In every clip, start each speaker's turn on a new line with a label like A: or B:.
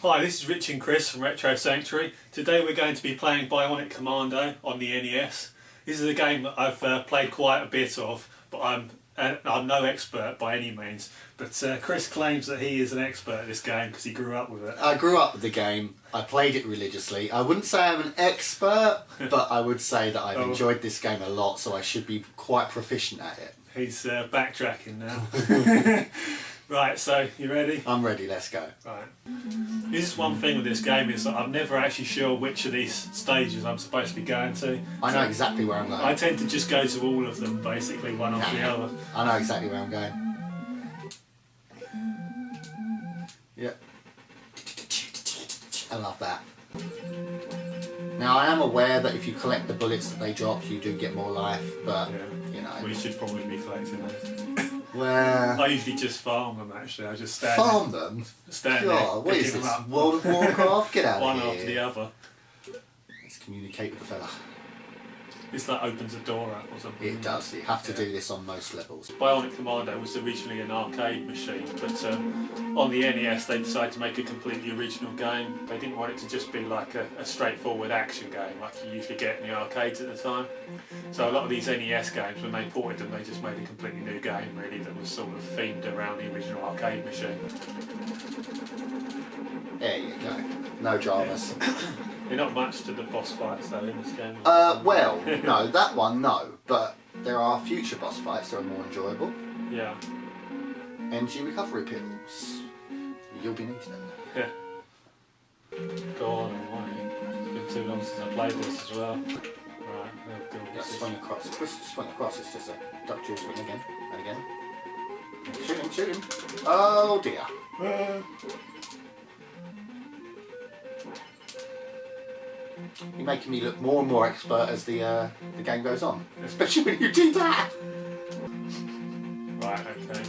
A: Hi, this is Rich and Chris from Retro Sanctuary. Today we're going to be playing Bionic Commando on the NES. This is a game that I've played quite a bit of, but I'm no expert by any means. But Chris claims that he is an expert at this game because he grew up with it.
B: I grew up with the game. I played it religiously. I wouldn't say I'm an expert, but I would say that I've enjoyed this game a lot, so I should be quite proficient at it.
A: He's backtracking now. Right, so you ready?
B: I'm ready, let's go.
A: Right. This is one thing with this game is that I'm never actually sure which of these stages I'm supposed to be going to.
B: I know exactly where I'm going.
A: I tend to just go to all of them, basically, one after the other.
B: I know exactly where I'm going. Yep. I love that. Now I am aware that if you collect the bullets that they drop, you do get more life, but, you know.
A: We should probably be collecting those.
B: Well,
A: I usually just farm them actually. I just stand
B: farm them?
A: Stand
B: God,
A: there,
B: what is this? World of Warcraft? Get out of here.
A: One after the other.
B: Let's communicate with the fella.
A: This like opens a door up or something.
B: It does. You have to do this on most levels.
A: Bionic Commando was originally an arcade machine, but on the NES they decided to make a completely original game. They didn't want it to just be like a straightforward action game like you usually get in the arcades at the time. So a lot of these NES games, when they ported them, they just made a completely new game really that was sort of themed around the original arcade machine.
B: There you go. No dramas.
A: You're not much to the boss fights though in this game.
B: Well, no, that one, no. But there are future boss fights that are more enjoyable.
A: Yeah.
B: Energy recovery pills. You'll be needing them.
A: Yeah. Go on away. It's been too long since I played this as well. Right, oh god.
B: Yeah, swing across. Swing across, it's just a duck dual swing again and again. Shoot him, shoot him. Oh dear. You're making me look more and more expert as the game goes on. Especially when you do that!
A: Right, okay.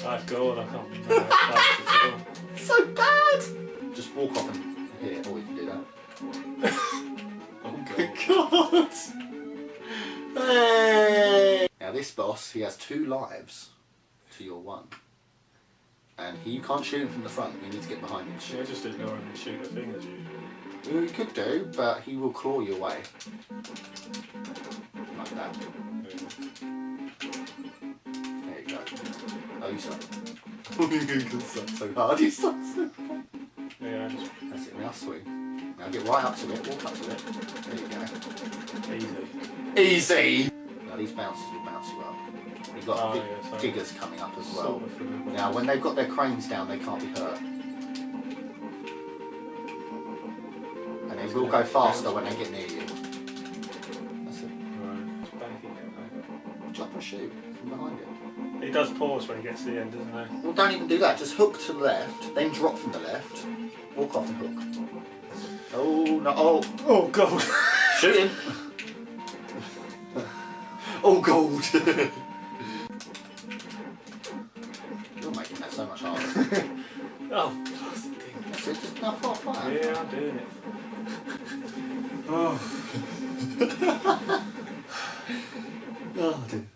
A: Oh god, I can't remember how it all.
B: So bad! Just walk off and hit it, or we can do that.
A: Oh
B: god! Hey! Now this boss, he has 2 lives to your 1. And you can't shoot him from the front, you need to get behind him and shoot.
A: Yeah, just ignore him and shoot the fingers usually.
B: Well, you could do, but he will claw you away. Like that. There you go. Oh, you suck. You suck so hard, you suck so hard.
A: Yeah, just...
B: That's it, now swing. Now get right up to it, walk up to it. There you go.
A: Easy.
B: Easy! Now these bounces will bounce you up. You've got diggers coming up as well. Now when they've got their cranes down, they can't be hurt. And they will go faster when they get near you. That's it.
A: Right.
B: Drop and shoot from behind it.
A: He does pause when he gets to the end, doesn't he?
B: Well, don't even do that. Just hook to the left, then drop from the left, walk off and hook. Oh no!
A: Oh god!
B: Shoot him! Oh gold! You're making that so much harder.
A: Oh,
B: That's it. Just now fire.
A: yeah, I'm doing it. Oh.
B: Oh dear.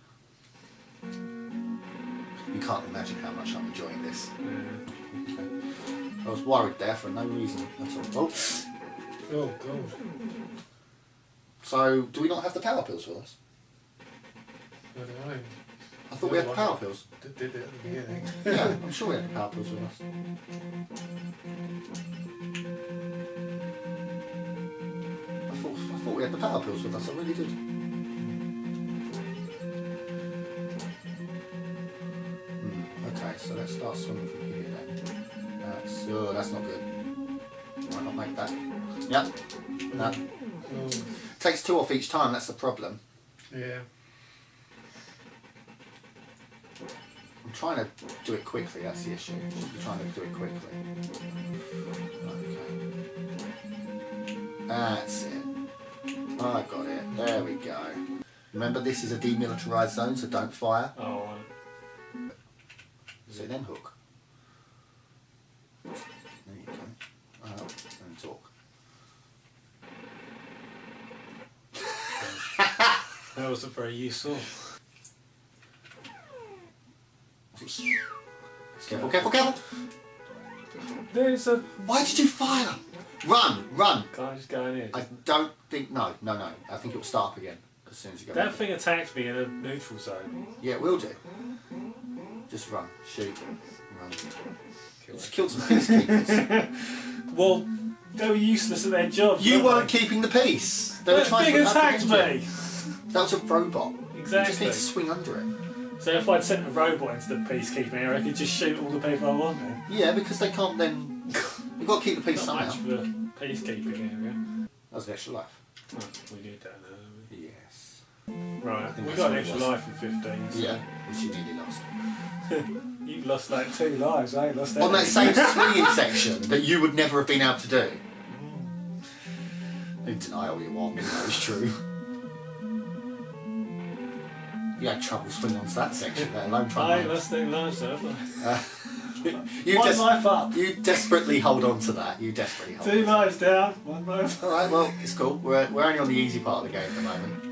B: You can't imagine how much I'm enjoying this.
A: Yeah.
B: Okay. I was worried there for no reason at all.
A: Oh god.
B: So, do we not have the power pills with us?
A: I don't know.
B: I thought we had the power pills.
A: Did it at the beginning.
B: Yeah, I'm sure we had the power pills with us. I thought we had the power pills with us, I really did. Okay, so let's start swimming from here then. That's not good. Might not make that. Yep. No. Takes 2 off each time, that's the problem.
A: Yeah.
B: I'm trying to do it quickly, that's the issue. I'm trying to do it quickly. Okay. That's it. I got it. There we go. Remember, this is a demilitarised zone, so don't fire.
A: Oh,
B: So then hook. There you go. And talk.
A: that wasn't very useful.
B: Careful, careful, careful!
A: There's a...
B: Why did you fire? Run, run.
A: Can't I just go in here?
B: I don't think, no. I think it will start up again as soon as you go
A: That
B: in.
A: thing attacked me in a neutral zone.
B: Yeah, it will do. Just run, shoot, run. Just killed some peacekeepers.
A: Well, they were useless at their jobs.
B: You weren't keeping the peace. They were
A: That
B: trying
A: thing
B: to
A: attacked me.
B: That was a robot.
A: Exactly.
B: You just need to swing under it.
A: So if I'd sent a robot into the peacekeeping area, I could just shoot all the people I want then.
B: Yeah, because they can't then... You've got to keep the peace
A: Not
B: somehow.
A: much for peacekeeping area.
B: That was an extra life.
A: Oh, we need that now, don't we?
B: Yes.
A: Right,
B: think
A: we
B: that's
A: got an
B: what it
A: extra
B: was.
A: life in 15. So.
B: Yeah, which you nearly lost.
A: You've lost like 2 lives, I ain't lost
B: On that
A: anything.
B: same swinging section that you would never have been able to do. You deny all you want, but that is true. You had trouble swinging onto that section, let alone
A: I
B: trying
A: ain't
B: to...
A: lost any lives, have I?
B: You,
A: One life up.
B: you desperately hold on to that. You desperately hold
A: 2
B: on.
A: lives down, 1 life.
B: Alright, well, it's cool. We're only on the easy part of the game at the moment.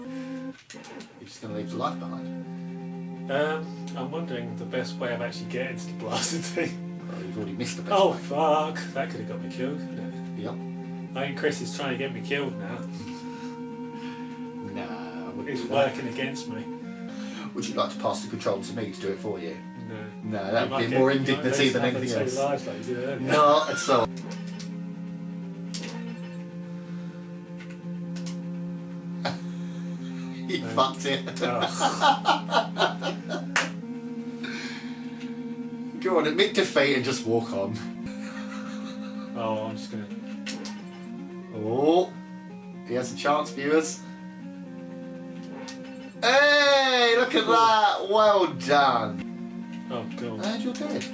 B: You're just going to leave the life behind.
A: I'm wondering the best way of actually getting to the blasted thing.
B: Well, you've already missed the best
A: Oh
B: way.
A: fuck, that could have got me killed, couldn't
B: Yep.
A: it? I think Chris is trying to get me killed now.
B: Nah, I wouldn't
A: He's
B: do that.
A: working against me.
B: Would you like to pass the control to me to do it for you?
A: No.
B: No, that would be more indignity than anything else.
A: Lives like you did earlier.
B: Not at all. He fucked it.
A: Oh.
B: Go on, admit defeat and just walk on.
A: Oh, I'm just gonna.
B: Oh, he has a chance, viewers. Hey, look at that! Well done.
A: Oh god.
B: And you're dead.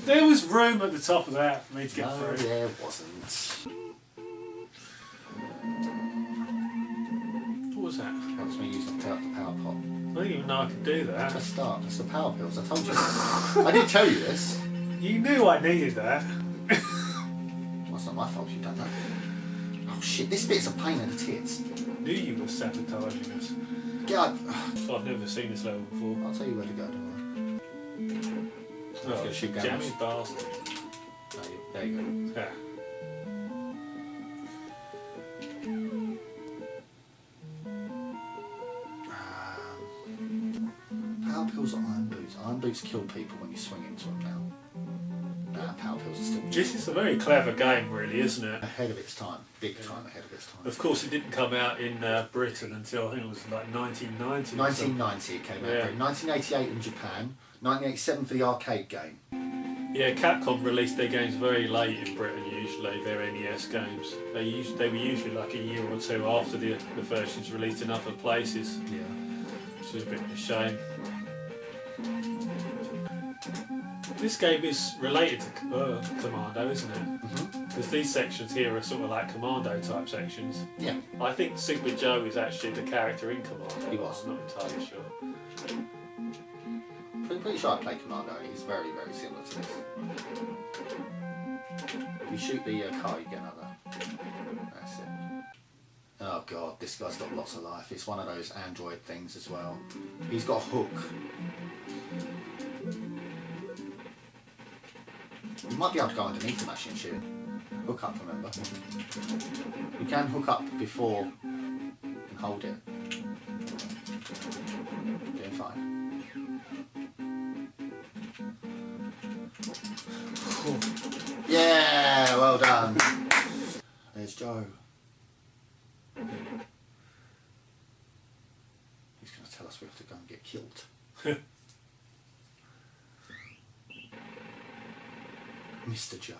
A: There was room at the top of that for me to get
B: No,
A: through.
B: there wasn't.
A: What was that?
B: That was me using the power pot.
A: I didn't even know I could do that.
B: Let's start. That's the power pills. I told you. I did tell you this.
A: You knew I needed that.
B: Well, it's not my fault you've done that. Oh shit, this bit's a pain in the tits.
A: Knew you were sabotaging us.
B: Get up.
A: I've never seen this level before.
B: I'll tell you where to go, don't
A: Oh,
B: gonna shoot down
A: jammy
B: this.
A: bastard.
B: worry. There you go.
A: Yeah.
B: Power pills or iron boots? Iron boots kill people when you swing into them now. Nah, power pills are still
A: This is a very clever game, really, isn't it?
B: ahead of its time. Big time ahead of its time.
A: Of course, it didn't come out in Britain until I think it was like 1990.
B: 1990 it came out.
A: Yeah.
B: 1988 in Japan. 1987 for the arcade game.
A: Yeah, Capcom released their games very late in Britain. Usually, their NES games. They were usually like a year or two after the versions released in other places,
B: Yeah.
A: which is a bit of a shame. This game is related to Commando, isn't it?
B: Mm-hmm.
A: Because these sections here are sort of like Commando type sections.
B: Yeah.
A: I think Super Joe is actually the character in Commando.
B: He was.
A: I'm not entirely sure.
B: Pretty sure I play Commando. He's very, very similar to this. If you shoot the car, you get another. That's it. Oh god, this guy's got lots of life. It's one of those android things as well. He's got a hook. You might be able to go underneath him actually and shoot. Hook up, remember? You can hook up before and hold it. Doing fine. Yeah, well done. There's Joe. He's going to tell us we have to go and get killed. Mr. Joe.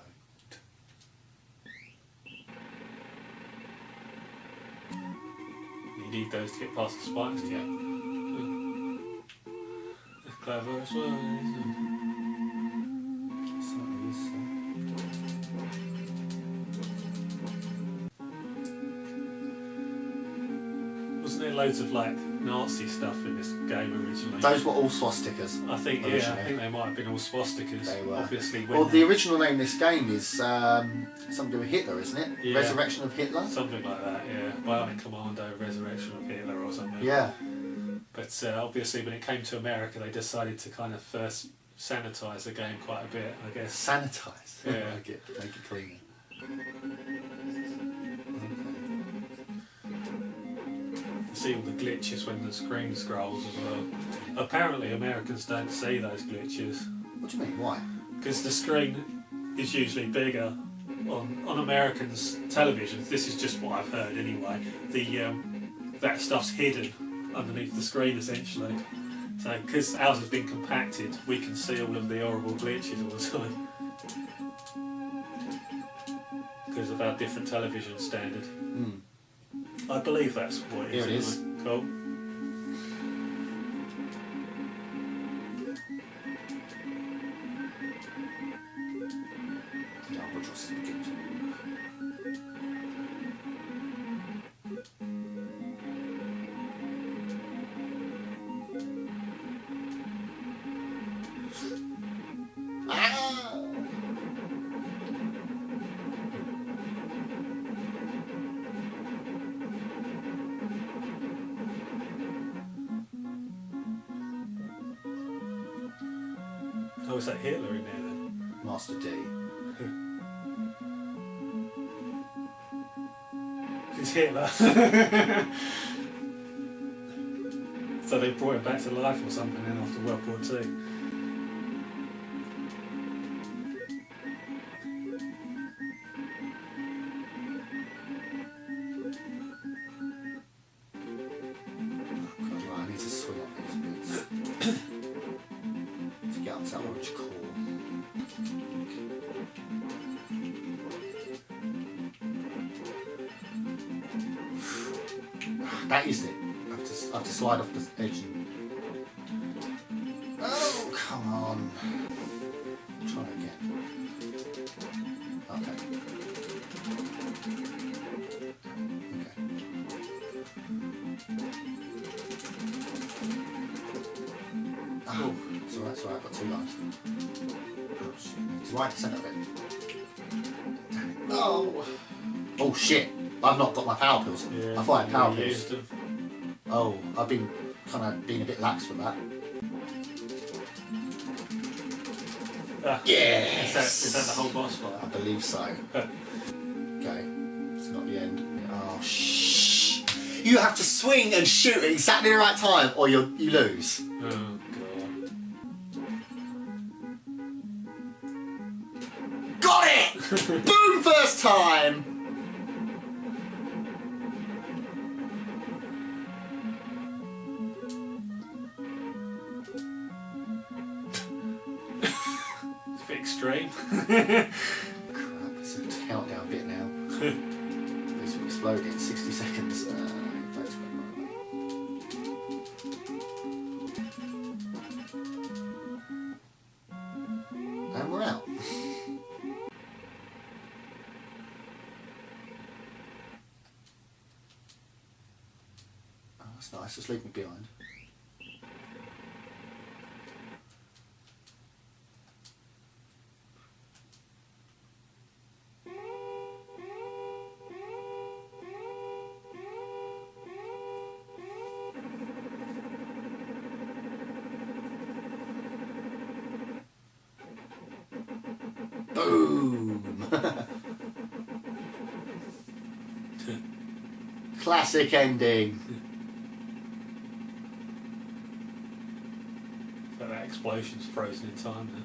A: You need those to get past the spikes, yeah. It's clever as well, isn't it?
B: Certainly is,
A: Wasn't there loads of like Nazi stuff in this game originally?
B: Those were all swastikas.
A: I think, yeah, I
B: originally.
A: think they might have been all swastikas.
B: They were.
A: Obviously, when
B: Well, the original name of this game is something to do with Hitler, isn't it?
A: Yeah.
B: Resurrection of Hitler?
A: something like that, yeah. Bionic Commando, Resurrection of Hitler or something.
B: Yeah.
A: But obviously, when it came to America, they decided to kind of first sanitise the game quite a bit, I guess.
B: Sanitise.
A: Yeah.
B: I like it. Make it cleaner.
A: You see all the glitches when the screen scrolls as well. Apparently Americans don't see those glitches
B: What do you mean? Why?
A: because the screen is usually bigger on Americans' televisions. This is just what I've heard anyway. That stuff's hidden underneath the screen essentially. So because ours has been compacted, we can see all of the horrible glitches all the time because of our different television standard.
B: Mm.
A: I believe that's what it is.
B: Here it is.
A: Anyway. Cool.
B: The albatross is beginning to move. Ah!
A: Oh, is that Hitler in there then?
B: Master D.
A: It's Hitler. So they brought him back to life or something then after World War II.
B: God, right, I need to swing up these bits to get up to that orange core. That is it. I have to slide off the edge. Oh, come on. Try again. Okay. Oh, it's alright, I've got 2 lives. Oh shit, it's right centre of it. Damn it. Oh! Oh shit, I've not got my power pills.
A: Yeah,
B: I thought I had power
A: you
B: pills.
A: used them.
B: Oh, I've been kind of being a bit lax with that.
A: Ah,
B: Yes!
A: is that the whole boss
B: I
A: fight?
B: believe so. Okay, it's not the end. Oh, shh! You have to swing and shoot at exactly the right time, or you lose.
A: Oh god.
B: Got it! Boom! First time.
A: It's a bit extreme.
B: Crap! It's a countdown bit now. This will explode in 60 seconds. Thanks very much. And we're out. Oh, that's nice. Just leave me behind. Boom! Classic ending.
A: But that explosion's frozen in time then.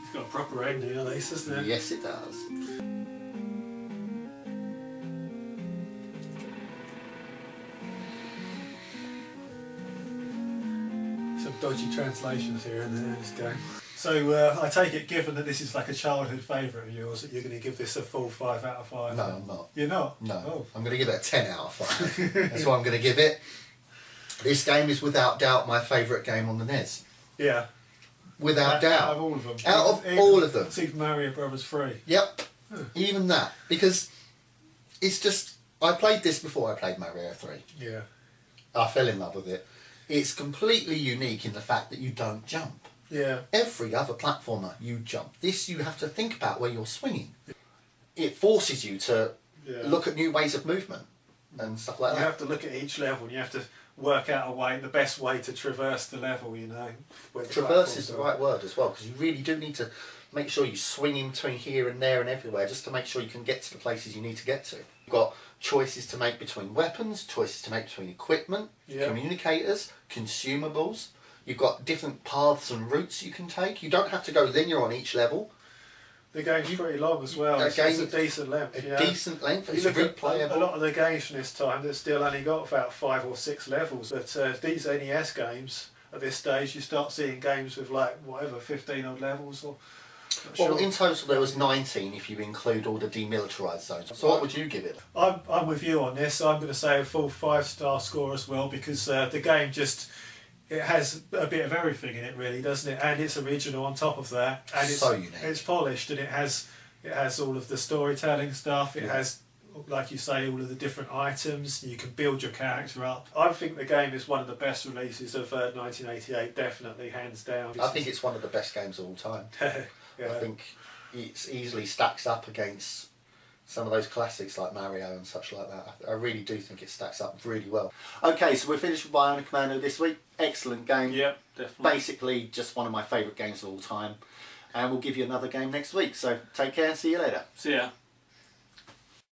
A: It's got a proper ending at least, isn't it?
B: Yes, it does.
A: Some dodgy translations here and there in this game. So I take it, given that this is like a childhood favourite of yours, that you're going to give this a full 5 out of 5?
B: No, I'm not.
A: You're not?
B: No.
A: Oh.
B: I'm going to give it a 10 out of 5. That's what I'm going to give it. This game is without doubt my favourite game on the NES.
A: Yeah.
B: Without doubt.
A: Out of all of them.
B: Out of
A: Even
B: all of them.
A: Super Mario Brothers 3.
B: Yep. Even that. Because it's just... I played this before I played Mario 3.
A: Yeah.
B: I fell in love with it. It's completely unique in the fact that you don't jump.
C: Yeah.
B: Every other platformer, you jump. This, you have to think about where you're swinging. It forces you to look at new ways of movement and stuff like that.
C: You have to look at each level and you have to work out a way, the best way to traverse the level, you know.
B: Traverse is the right word as well, because you really do need to make sure you swing in between here and there and everywhere, just to make sure you can get to the places you need to get to. You've got choices to make between weapons, choices to make between equipment, communicators, consumables. You've got different paths and routes you can take. You don't have to go linear on each level.
C: The game's pretty long as well. It's a decent length.
B: Decent length. It's
C: replayable. A lot of the games from this time that still only got about 5 or 6 levels. But these NES games at this stage, you start seeing games with like whatever 15 odd levels or.
B: Well, in total there was 19 if you include all the demilitarised zones. So what would you give it?
C: I'm with you on this. I'm going to say a full 5-star score as well, because the game just. It has a bit of everything in it, really, doesn't it? And it's original on top of that, and it's
B: so unique.
C: It's polished, and it has all of the storytelling stuff. It has, like you say, all of the different items. You can build your character up. I think the game is one of the best releases of 1988, definitely, hands down.
B: I think it's one of the best games of all time. I think it easily stacks up against some of those classics like Mario and such like that. I really do think it stacks up really well. Okay, so we're finished with Bionic Commando this week. Excellent game.
A: Yep, definitely.
B: Basically, just one of my favourite games of all time. And we'll give you another game next week. So take care and see you later.
A: See ya.